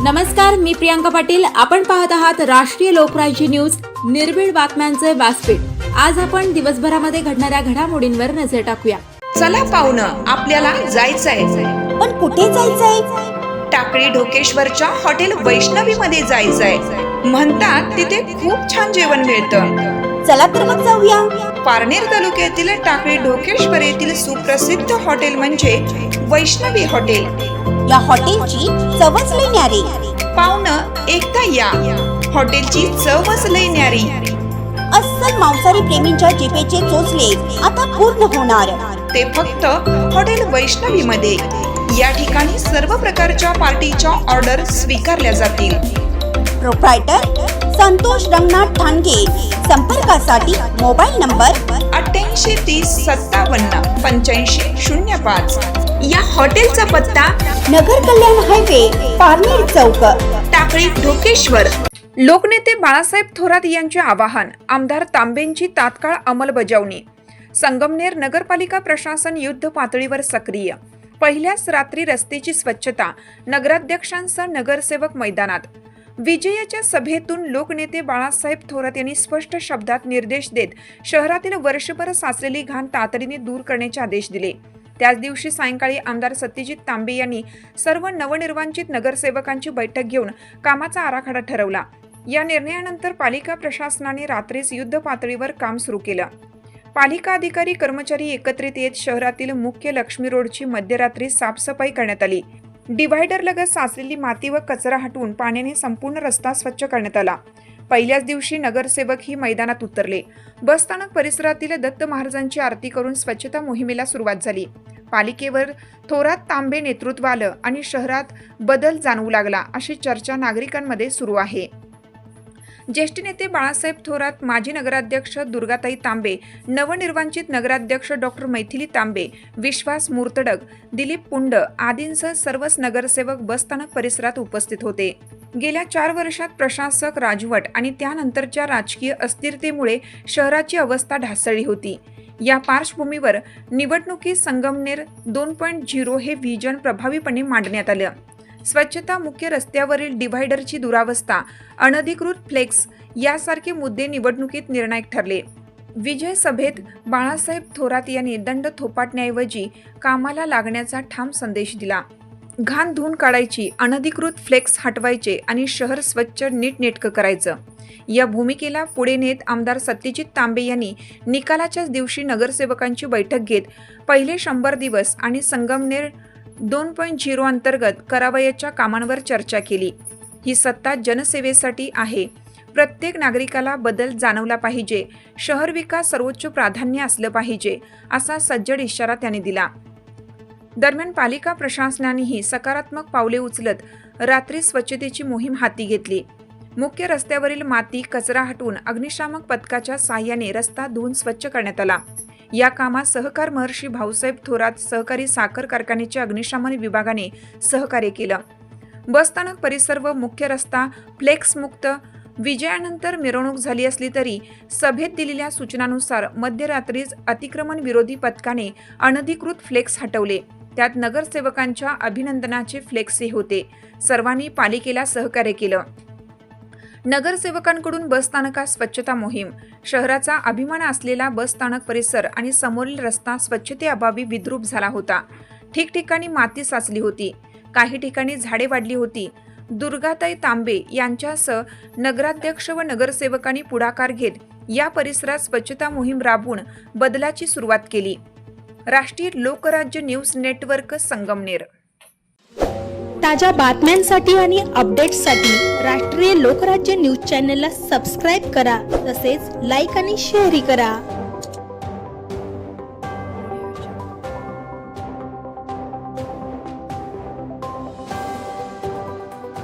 नमस्कार, मी प्रियांका पाटील. आपण पाहत आहात राष्ट्रीय लोकराज्य न्यूज, निर्भीड बातम्यांचे व्यासपीठ. आज आपण दिवसभरामध्ये घडणाऱ्या घडामोडींवर नजर टाकूया. चला पाहुणं, आपल्याला जायचंय. पण कुठे जायचंय? टाकळी ढोकेश्वरच्या हॉटेल वैष्णवी मध्ये जायचंय. म्हणतात तिथे खूप छान जेवण मिळतं. चला तर मग जाऊया. पारनेर तालुक्यातील टाकळी ढोकेश्वर येथील सुप्रसिद्ध हॉटेल म्हणजे वैष्णवी हॉटेल. या हॉटेलची चवच लई न्यारी. पाहुणं, एकदा या. हॉटेलची चवच लई न्यारी. अस्सल मांसाहारी प्रेमींच्या जिभेचे चोचले आता पूर्ण होणार. ते फक्त हॉटेल वैष्णवी मध्ये. या ठिकाणी सर्व प्रकारच्या पार्टीच्या ऑर्डर स्वीकारल्या जातील. प्रोप्रायटर संतोष रंगनाथ ठाणगे. संपर्कासाठी मोबाईल नंबर 8830578505. या हॉटेलचा पत्ता नगर कल्याण हायवे, पारनेर चौक, टाकळी ढोकेश्वर. लोकनेते बाळासाहेब थोरात यांचे आवाहन. आमदार तांबेंची तात्काळ अंमलबजावणी. संगमनेर नगरपालिका प्रशासन युद्ध पातळीवर सक्रिय. पहिल्याच रात्री रस्त्याची स्वच्छता. नगराध्यक्षांसह नगरसेवक मैदानात. विजयाच्या सभेतून लोकनेते बाळासाहेब थोरात यांनी स्पष्ट शब्दात निर्देश देत शहरातील वर्षभर साचलेली घाण तातडीने दूर करण्याचे आदेश दिले. त्याच दिवशी सायंकाळी आमदार सत्यजित तांबे यांनी सर्व नवनिर्वाचित नगरसेवकांची बैठक घेऊन कामाचा आराखडा ठरवला. या निर्णयानंतर पालिका प्रशासनाने रात्रीच युद्ध पातळीवर काम सुरू केलं. पालिका अधिकारी कर्मचारी एकत्रित येत शहरातील मुख्य लक्ष्मी रोडची मध्यरात्री साफसफाई करण्यात आली. डिव्हायडर लगत साचलेली माती व कचरा हटवून पाण्याने संपूर्ण रस्ता स्वच्छ करण्यात आला. पहिल्याच दिवशी नगरसेवक ही मैदानात उतरले. बसस्थानक परिसरातील दत्त महाराजांची आरती करून स्वच्छता मोहिमेला सुरुवात झाली. पालिकेवर थोरात तांबे नेतृत्व आलं आणि शहरात बदल जाणवू लागला अशी चर्चा नागरिकांमध्ये सुरू आहे. ज्येष्ठ नेते बाळासाहेब थोरात, माजी नगराध्यक्ष दुर्गाताई तांबे, नवनिर्वाचित नगराध्यक्ष डॉक्टर मैथिली तांबे, विश्वास मुर्तडक, दिलीप पुंड आदींसह सर्वच नगरसेवक बसस्थानक परिसरात उपस्थित होते. गेल्या 4 वर्षात प्रशासक राजवट आणि त्यानंतरच्या राजकीय अस्थिरतेमुळे शहराची अवस्था ढासळली होती. या पार्श्वभूमीवर निवडणुकीत संगमनेर 2.0 हे व्हिजन प्रभावीपणे मांडण्यात आलं. स्वच्छता, मुख्य रस्त्यावरील डिव्हायडरची दुरावस्था, अनधिकृत फ्लेक्स यासारखे मुद्दे निवडणुकीत निर्णायक ठरले. विजय सभेत बाळासाहेब थोरात यांनी दंड थोपाटण्याऐवजी कामाला लागण्याचा ठाम संदेश दिला. घाण धुवून काढायची, अनधिकृत फ्लेक्स हटवायचे आणि शहर स्वच्छ नीटनेटकं करायचं. या भूमिकेला पुढे नेत आमदार सत्यजित तांबे यांनी निकालाच्याच दिवशी नगरसेवकांची बैठक घेत पहिले 100 दिवस आणि संगमनेर 2.0 अंतर्गत करावयाच्या कामांवर चर्चा केली. ही सत्ता जनसेवेसाठी आहे. प्रत्येक नागरिकाला बदल जाणवला पाहिजे. शहर विकास सर्वोच्च प्राधान्य असलं पाहिजे असा सज्जड इशारा त्यांनी दिला. दरम्यान पालिका प्रशासनानेही सकारात्मक पावले उचलत रात्री स्वच्छतेची मोहीम हाती घेतली. मुख्य रस्त्यावरील माती, कचरा हटवून अग्निशामक पथकाच्या साहाय्याने रस्ता धुवून स्वच्छ करण्यात आला. या कामात सहकार महर्षी भाऊसाहेब थोरात सहकारी साखर कारखान्याच्या अग्निशमन विभागाने सहकार्य केलं. बसस्थानक परिसर व मुख्य रस्ता फ्लेक्स मुक्त. विजयानंतर मिरवणूक झाली असली तरी सभेत दिलेल्या सूचनानुसार मध्यरात्रीच अतिक्रमण विरोधी पथकाने अनधिकृत फ्लेक्स हटवले. त्यात नगरसेवकांच्या अभिनंदनाचे फ्लेक्सही होते. सर्वांनी पालिकेला सहकार्य केलं. नगरसेवकांकडून बसस्थानकात स्वच्छता मोहीम. शहराचा अभिमान असलेला बसस्थानक परिसर आणि समोरील रस्ता स्वच्छतेअभावी विद्रूप झाला होता. ठिकठिकाणी माती साचली होती. काही ठिकाणी झाडे वाढली होती. दुर्गाताई तांबे यांच्यासह नगराध्यक्ष व नगरसेवकांनी पुढाकार घेत या परिसरात स्वच्छता मोहीम राबवून बदलाची सुरुवात केली. राष्ट्रीय लोकराज्य न्यूज नेटवर्क, संगमनेर. ताज्या बातम्यांसाठी आणि अपडेट्ससाठी राष्ट्रीय लोकराज्य न्यूज चॅनलला सबस्क्राईब करा. तसेच लाईक आणि शेअरही करा.